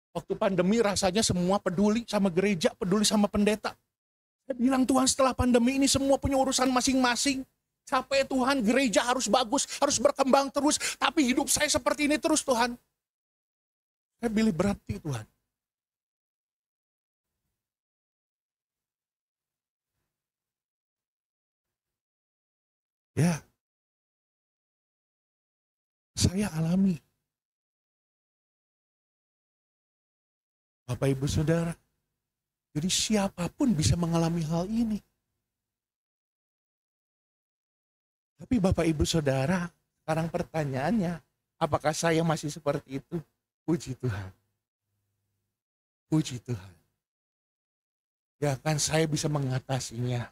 Waktu pandemi rasanya semua peduli sama gereja, peduli sama pendeta. Saya bilang Tuhan, setelah pandemi ini semua punya urusan masing-masing. Capek Tuhan, gereja harus bagus, harus berkembang terus. Tapi hidup saya seperti ini terus Tuhan. Saya pilih berhenti Tuhan. Ya, saya alami. Bapak Ibu Saudara, jadi siapapun bisa mengalami hal ini. Tapi Bapak Ibu Saudara, sekarang pertanyaannya, apakah saya masih seperti itu? Puji Tuhan. Puji Tuhan. Ya kan, saya bisa mengatasinya.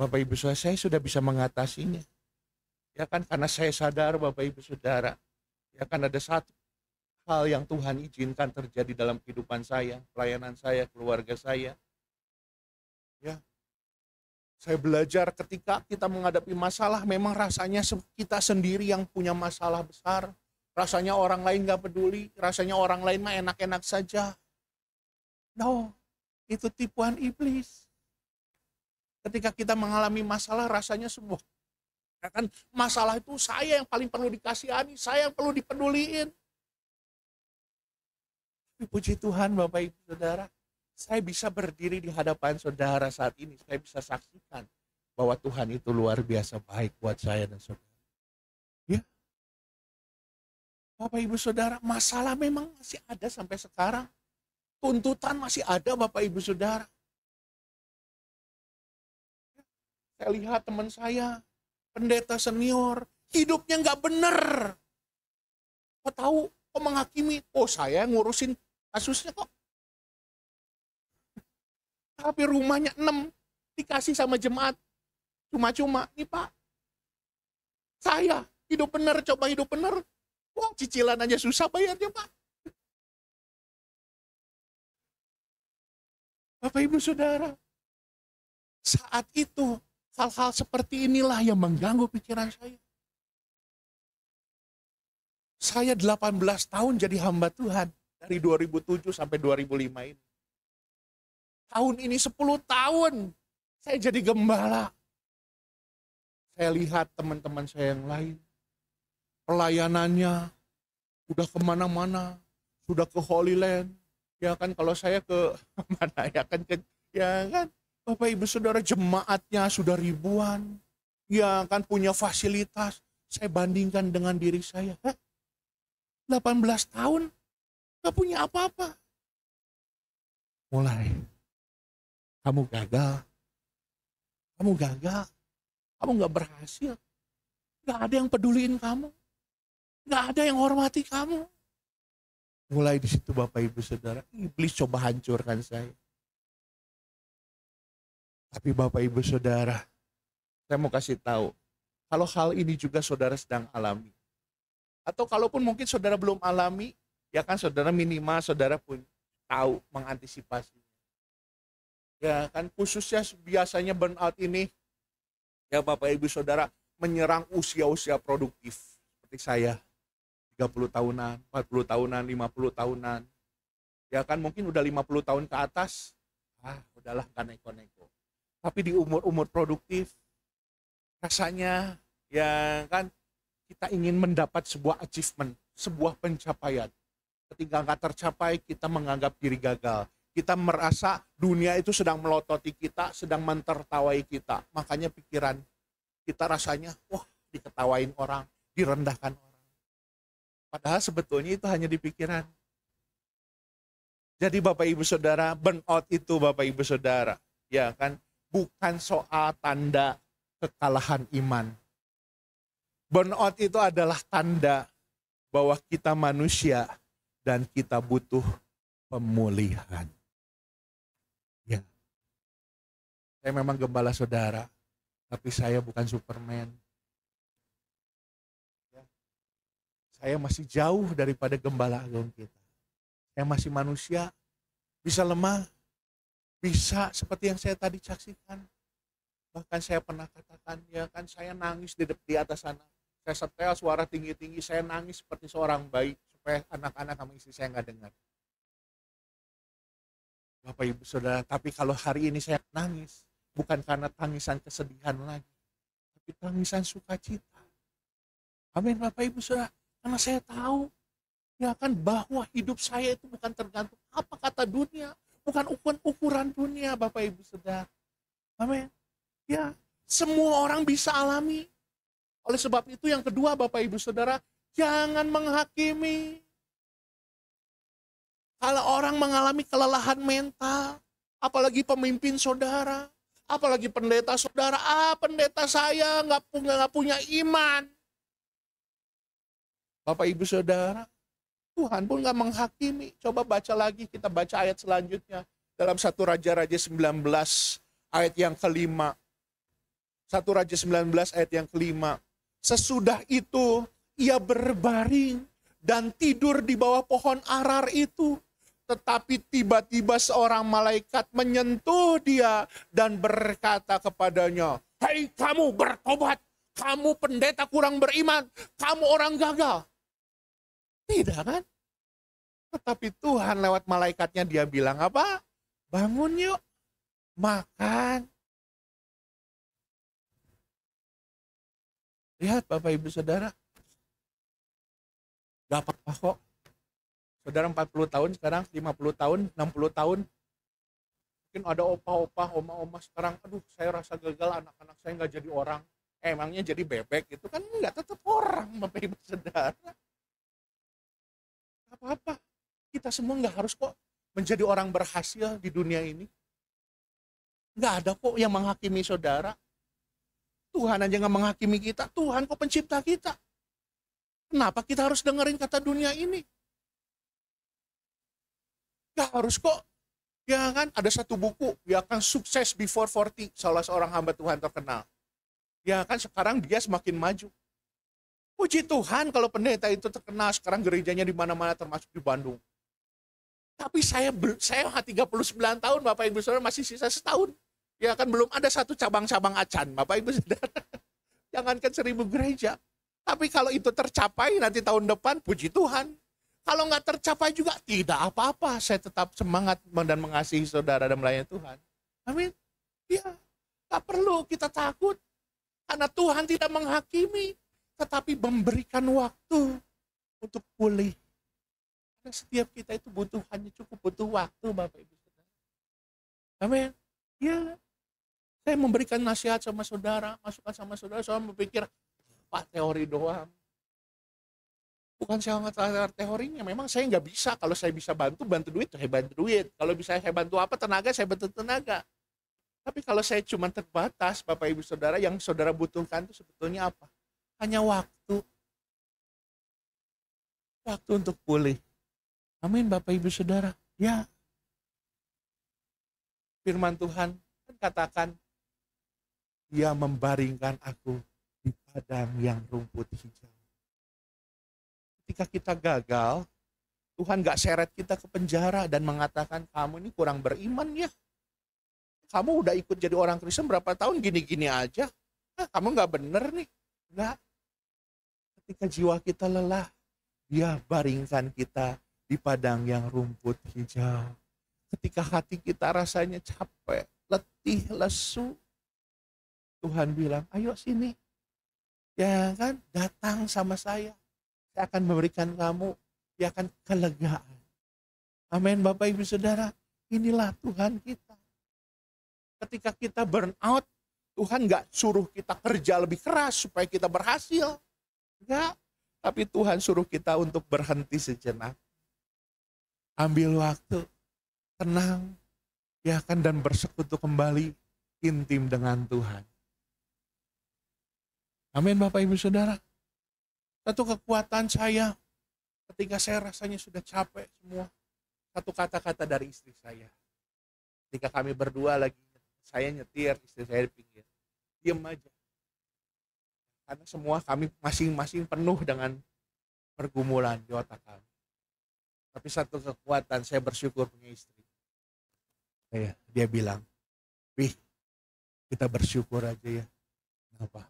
Bapak Ibu Saudara, saya sudah bisa mengatasinya. Ya kan, karena saya sadar Bapak Ibu Saudara, ya kan ada satu hal yang Tuhan izinkan terjadi dalam kehidupan saya, pelayanan saya, keluarga saya. Ya. Saya belajar ketika kita menghadapi masalah, memang rasanya kita sendiri yang punya masalah besar. Rasanya orang lain gak peduli, rasanya orang lain mah enak-enak saja. No, itu tipuan iblis. Ketika kita mengalami masalah, rasanya semua. Ya kan, masalah itu saya yang paling perlu dikasihani, saya yang perlu dipeduliin. Puji Tuhan Bapak Ibu Saudara, saya bisa berdiri di hadapan saudara saat ini. Saya bisa saksikan bahwa Tuhan itu luar biasa baik buat saya dan saudara. Ya, Bapak Ibu Saudara, masalah memang masih ada sampai sekarang. Tuntutan masih ada Bapak Ibu Saudara. Saya lihat teman saya, pendeta senior, hidupnya nggak bener. Kok tahu, kok menghakimi? Oh, saya ngurusin kasusnya kok. Tapi rumahnya 6 dikasih sama jemaat. Cuma-cuma, nih Pak, saya hidup bener, coba hidup bener. Wah, cicilan aja susah bayarnya Pak. Bapak Ibu Saudara, saat itu hal-hal seperti inilah yang mengganggu pikiran saya. Saya 18 tahun jadi hamba Tuhan. Dari 2007 sampai 2005 ini. Tahun ini 10 tahun saya jadi gembala. Saya lihat teman-teman saya yang lain, pelayanannya udah kemana-mana, sudah ke Holy Land. Ya kan kalau saya ke mana ya kan Bapak Ibu Saudara jemaatnya sudah ribuan. Ya kan punya fasilitas. Saya bandingkan dengan diri saya. 18 tahun gak punya apa-apa. Mulai kamu gagal. Kamu gak berhasil. Gak ada yang peduliin kamu. Gak ada yang hormati kamu. Mulai di situ Bapak Ibu Saudara, iblis coba hancurkan saya. Tapi Bapak Ibu Saudara, saya mau kasih tahu, kalau hal ini juga saudara sedang alami. Atau kalaupun mungkin saudara belum alami, ya kan saudara minimal saudara pun tahu mengantisipasi. Ya kan khususnya biasanya burnout ini, ya Bapak Ibu Saudara menyerang usia-usia produktif. Seperti saya, 30 tahunan, 40 tahunan, 50 tahunan. Ya kan mungkin udah 50 tahun ke atas, udahlah kan neko-neko. Tapi di umur-umur produktif, rasanya ya kan kita ingin mendapat sebuah achievement, sebuah pencapaian. Ketika nggak tercapai, kita menganggap diri gagal. Kita merasa dunia itu sedang melototi kita, sedang mentertawai kita. Makanya pikiran kita rasanya, wah diketawain orang, direndahkan orang. Padahal sebetulnya itu hanya di pikiran. Jadi Bapak Ibu Saudara, burnout itu Bapak Ibu Saudara, ya kan, bukan soal tanda kekalahan iman. Burnout itu adalah tanda bahwa kita manusia dan kita butuh pemulihan. Ya. Saya memang gembala saudara, tapi saya bukan Superman. Saya masih jauh daripada gembala agung kita. Saya masih manusia, bisa lemah, bisa seperti yang saya tadi saksikan. Bahkan saya pernah katakan, ya kan saya nangis di atas sana. Saya setel suara tinggi-tinggi, saya nangis seperti seorang bayi, supaya anak-anak sama istri saya nggak dengar. Bapak Ibu Saudara, tapi kalau hari ini saya nangis, bukan karena tangisan kesedihan lagi, tapi tangisan sukacita. Amin Bapak Ibu Saudara. Karena saya tahu, ya kan bahwa hidup saya itu bukan tergantung apa kata dunia, bukan ukuran dunia Bapak Ibu Saudara. Amin. Ya, semua orang bisa alami. Oleh sebab itu yang kedua Bapak Ibu Saudara, jangan menghakimi. Kalau orang mengalami kelelahan mental, apalagi pemimpin saudara, apalagi pendeta saudara, pendeta saya nggak punya iman. Bapak Ibu Saudara, Tuhan pun nggak menghakimi. Coba baca lagi, kita baca ayat selanjutnya. Dalam 1 Raja-Raja 19 ayat yang kelima. 1 Raja 19 ayat yang kelima. Sesudah itu ia berbaring dan tidur di bawah pohon arar itu. Tetapi tiba-tiba seorang malaikat menyentuh dia dan berkata kepadanya, "Hei kamu bertobat, kamu pendeta kurang beriman, kamu orang gagal." Tidak kan? Tetapi Tuhan lewat malaikatnya dia bilang apa? Bangun yuk, makan. Lihat Bapak Ibu Saudara, gak apa-apa kok. Saudara 40 tahun sekarang, 50 tahun, 60 tahun. Mungkin ada opa-opa, oma-oma sekarang, aduh saya rasa gagal, anak-anak saya gak jadi orang. Emangnya jadi bebek, itu kan gak tetap orang Bapak Ibu Saudara. Apa-apa, kita semua nggak harus kok menjadi orang berhasil di dunia ini. Nggak ada kok yang menghakimi saudara. Tuhan aja nggak menghakimi kita, Tuhan kok pencipta kita. Kenapa kita harus dengerin kata dunia ini? Nggak harus kok. Ya kan, ada satu buku, ya kan, Sukses Before 40, salah seorang hamba Tuhan terkenal. Ya kan, sekarang dia semakin maju. Puji Tuhan kalau pendeta itu terkenal, sekarang gerejanya di mana-mana termasuk di Bandung. Tapi saya 39 tahun Bapak Ibu Saudara, masih sisa setahun. Ya kan belum ada satu cabang-cabang acan Bapak Ibu Saudara. Jangankan 1000 gereja. Tapi kalau itu tercapai nanti tahun depan, puji Tuhan. Kalau nggak tercapai juga tidak apa-apa. Saya tetap semangat dan mengasihi saudara dan melayani Tuhan. Amin. Ya, nggak perlu kita takut. Karena Tuhan tidak menghakimi, tetapi memberikan waktu untuk pulih. Karena setiap kita itu hanya cukup butuh waktu, Bapak Ibu Saudara. Amin. Ya, saya memberikan nasihat sama saudara, masukan sama saudara, soalnya berpikir, Pak, teori doang. Bukan saya nggak teorinya, memang saya nggak bisa. Kalau saya bisa bantu duit, saya bantu duit. Kalau bisa saya bantu apa, tenaga, saya bantu tenaga. Tapi kalau saya cuma terbatas, Bapak Ibu Saudara, yang saudara butuhkan itu sebetulnya apa? Hanya waktu. Waktu untuk pulih. Amin, Bapak Ibu Saudara. Ya. Firman Tuhan katakan, Dia membaringkan aku di padang yang rumput hijau. Ketika kita gagal, Tuhan gak seret kita ke penjara dan mengatakan, kamu ini kurang beriman ya. Kamu udah ikut jadi orang Kristen berapa tahun gini-gini aja. Kamu gak bener nih. Enggak. Ketika jiwa kita lelah, Dia baringkan kita di padang yang rumput hijau. Ketika hati kita rasanya capek, letih, lesu, Tuhan bilang, ayo sini. Ya kan, datang sama saya. Saya akan memberikan kamu, dia akan kelegaan. Amin, Bapak Ibu Saudara. Inilah Tuhan kita. Ketika kita burn out, Tuhan gak suruh kita kerja lebih keras supaya kita berhasil. Enggak. Tapi Tuhan suruh kita untuk berhenti sejenak. Ambil waktu, tenang, ya kan, dan bersekutu kembali intim dengan Tuhan. Amin, Bapak Ibu Saudara. Satu kekuatan saya ketika saya rasanya sudah capek semua. Satu kata-kata dari istri saya. Ketika kami berdua lagi, saya nyetir, istri saya di pinggir. Diam aja. Karena semua kami masing-masing penuh dengan pergumulan di otak kami. Tapi satu kekuatan, saya bersyukur punya istri. Dia bilang, Wih, kita bersyukur aja ya. Kenapa?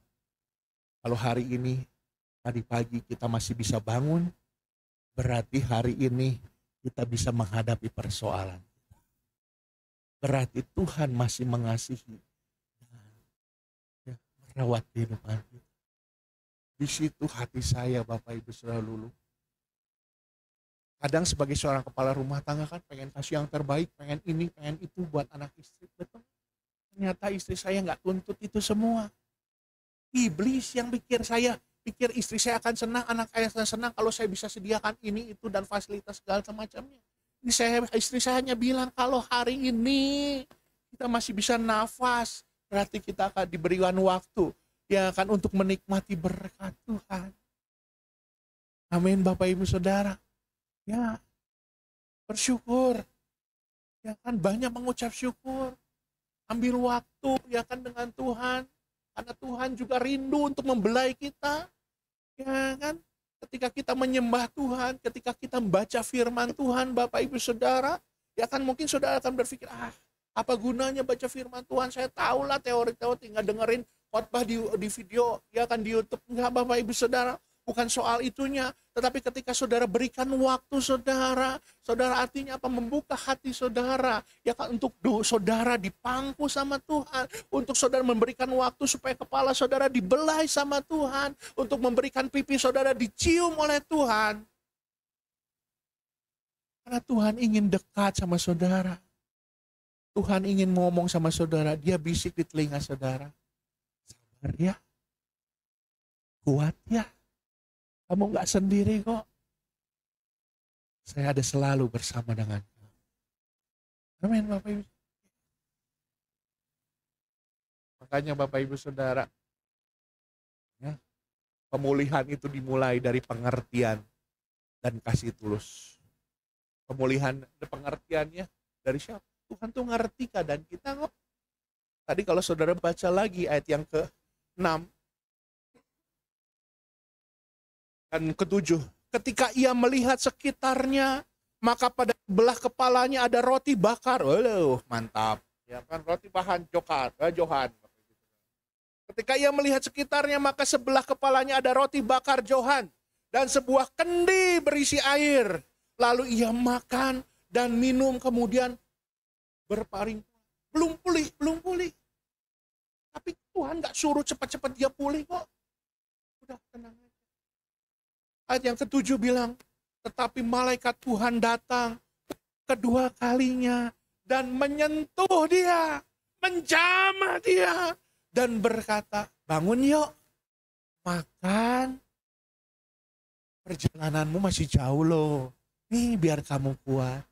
Kalau hari ini, tadi pagi kita masih bisa bangun, berarti hari ini kita bisa menghadapi persoalan. Berarti Tuhan masih mengasihi dan merawat kehidupan kita. Di situ hati saya, Bapak Ibu Saudara luluh. Kadang sebagai seorang kepala rumah tangga kan pengen kasih yang terbaik, pengen ini, pengen itu buat anak istri. Betul. Ternyata istri saya nggak tuntut itu semua. Iblis yang pikir istri saya akan senang, anak saya akan senang kalau saya bisa sediakan ini, itu, dan fasilitas segala macamnya. Istri saya hanya bilang, kalau hari ini kita masih bisa nafas, berarti kita akan diberikan waktu, ya kan, untuk menikmati berkat Tuhan. Amin, Bapak Ibu Saudara. Ya, bersyukur. Ya kan, banyak mengucap syukur. Ambil waktu, ya kan, dengan Tuhan. Karena Tuhan juga rindu untuk membelai kita. Ya kan, ketika kita menyembah Tuhan, ketika kita membaca firman Tuhan, Bapak Ibu Saudara, ya kan, mungkin saudara akan berpikir, apa gunanya baca firman Tuhan? Saya tahulah teori-teori, tinggal dengerin khotbah di video, ya kan, di YouTube. Enggak, Bapak Ibu Saudara, bukan soal itunya. Tetapi ketika saudara berikan waktu saudara artinya apa? Membuka hati saudara, ya kan, untuk saudara dipangku sama Tuhan, untuk saudara memberikan waktu supaya kepala saudara dibelai sama Tuhan, untuk memberikan pipi saudara dicium oleh Tuhan. Karena Tuhan ingin dekat sama saudara. Tuhan ingin ngomong sama saudara, Dia bisik di telinga saudara. Sabar ya. Kuat ya. Kamu gak sendiri kok. Saya ada selalu bersama dengan kamu. Amin, Bapak Ibu. Makanya Bapak Ibu Saudara, ya, pemulihan itu dimulai dari pengertian dan kasih tulus. Pemulihan dan pengertiannya dari siapa? Tuhan tuh ngerti keadaan kita kok. Tadi kalau saudara baca lagi ayat yang ke-6 dan ke-7. Ketika ia melihat sekitarnya, maka pada belah kepalanya ada roti bakar. Waduh, mantap. Ya kan, roti bahan johan. Ketika ia melihat sekitarnya, maka sebelah kepalanya ada roti bakar johan dan sebuah kendi berisi air. Lalu ia makan dan minum, kemudian berpaling. Belum pulih. Tapi Tuhan gak suruh cepat-cepat dia pulih kok. Udah tenang aja. Ayat yang ke-7 bilang, tetapi malaikat Tuhan datang kedua kalinya dan menyentuh dia, menjamah dia, dan berkata, bangun yuk, makan. Perjalananmu masih jauh loh. Nih biar kamu kuat.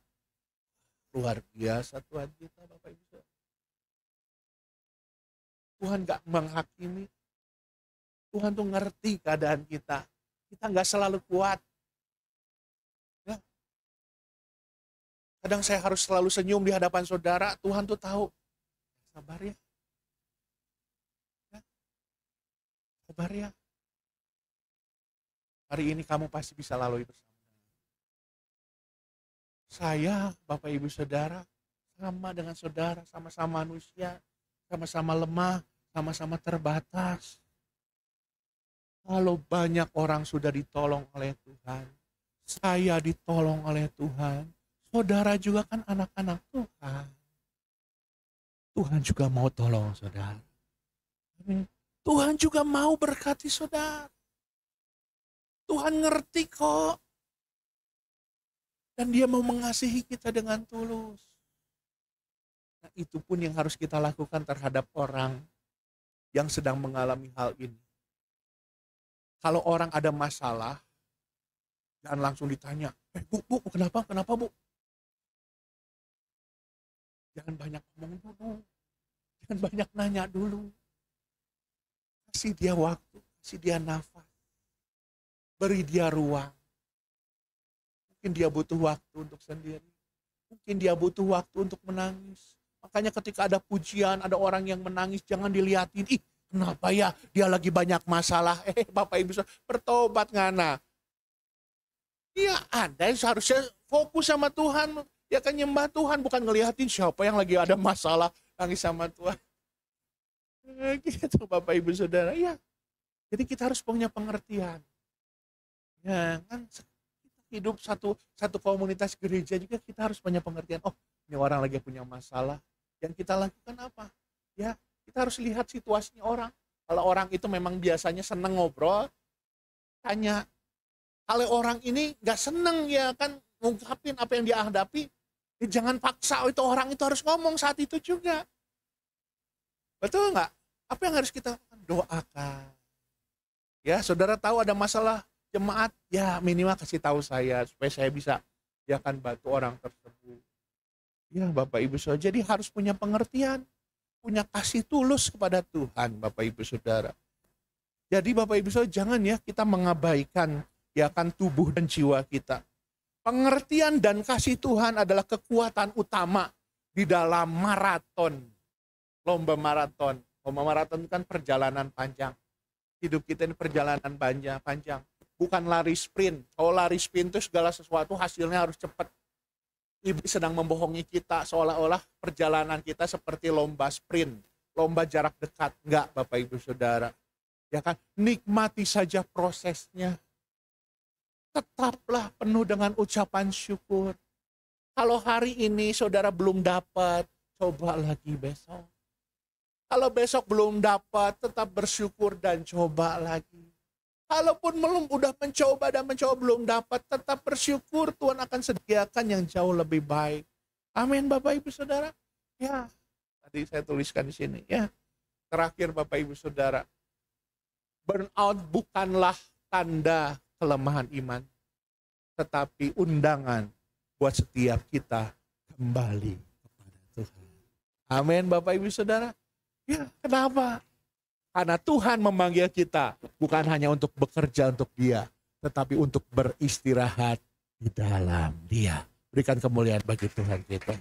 Luar biasa Tuhan kita, Bapak Ibu. Tuhan gak menghakimi. Tuhan tuh ngerti keadaan kita. Kita gak selalu kuat. Ya. Kadang saya harus selalu senyum di hadapan saudara. Tuhan tuh tahu. Sabar ya. Sabar ya. Hari ini kamu pasti bisa lalui bersama. Saya, Bapak Ibu Saudara, sama dengan saudara, sama-sama manusia, sama-sama lemah, sama-sama terbatas. Kalau banyak orang sudah ditolong oleh Tuhan, saya ditolong oleh Tuhan, saudara juga kan anak-anak Tuhan. Tuhan juga mau tolong saudara. Tuhan juga mau berkati saudara. Tuhan ngerti kok. Dan dia mau mengasihi kita dengan tulus. Nah, itu pun yang harus kita lakukan terhadap orang yang sedang mengalami hal ini. Kalau orang ada masalah, jangan langsung ditanya, bu, kenapa bu? Jangan banyak ngomong dulu. Jangan banyak nanya dulu. Kasih dia waktu, kasih dia nafas. Beri dia ruang. Mungkin dia butuh waktu untuk sendiri. Mungkin dia butuh waktu untuk menangis. Makanya ketika ada pujian, ada orang yang menangis, jangan dilihatin. Ih, kenapa ya? Dia lagi banyak masalah. Bapak Ibu, bertobat ngana. Iya, Anda seharusnya fokus sama Tuhan. Ya kan nyembah Tuhan, bukan ngelihatin siapa yang lagi ada masalah, nangis sama Tuhan. Gitu Bapak Ibu Saudara. Ya, jadi kita harus punya pengertian. Ya kan, hidup satu komunitas gereja juga kita harus punya pengertian. Oh, ini orang lagi punya masalah. Yang kita lakukan apa? Ya, kita harus lihat situasinya orang. Kalau orang itu memang biasanya seneng ngobrol, tanya. Kalau orang ini nggak seneng ya kan ngungkapin apa yang dia hadapi, ya jangan paksa itu orang itu harus ngomong saat itu juga. Betul nggak? Apa yang harus kita lakukan? Doakan. Ya, saudara tahu ada masalah jemaat, ya minimal kasih tahu saya supaya saya bisa ya kan bantu orang tersebut. Ya Bapak Ibu Saudara, jadi harus punya pengertian, punya kasih tulus kepada Tuhan Bapak Ibu Saudara. Jadi Bapak Ibu Saudara jangan ya kita mengabaikan ya kan tubuh dan jiwa kita. Pengertian dan kasih Tuhan adalah kekuatan utama di dalam maraton. Lomba maraton. Lomba maraton itu kan perjalanan panjang. Hidup kita ini perjalanan panjang. Bukan lari sprint. Kalau lari sprint itu segala sesuatu hasilnya harus cepat. Iblis sedang membohongi kita seolah-olah perjalanan kita seperti lomba sprint. Lomba jarak dekat. Enggak Bapak Ibu Saudara. Ya kan? Nikmati saja prosesnya. Tetaplah penuh dengan ucapan syukur. Kalau hari ini saudara belum dapat, coba lagi besok. Kalau besok belum dapat, tetap bersyukur dan coba lagi. Kalaupun belum udah mencoba belum dapat, tetap bersyukur Tuhan akan sediakan yang jauh lebih baik. Amin Bapak Ibu Saudara. Ya, tadi saya tuliskan di sini ya. Terakhir Bapak Ibu Saudara. Burnout bukanlah tanda kelemahan iman, tetapi undangan buat setiap kita kembali kepada Tuhan. Amin Bapak Ibu Saudara. Ya, kenapa? Karena Tuhan memanggil kita bukan hanya untuk bekerja untuk Dia, tetapi untuk beristirahat di dalam Dia. Berikan kemuliaan bagi Tuhan kita.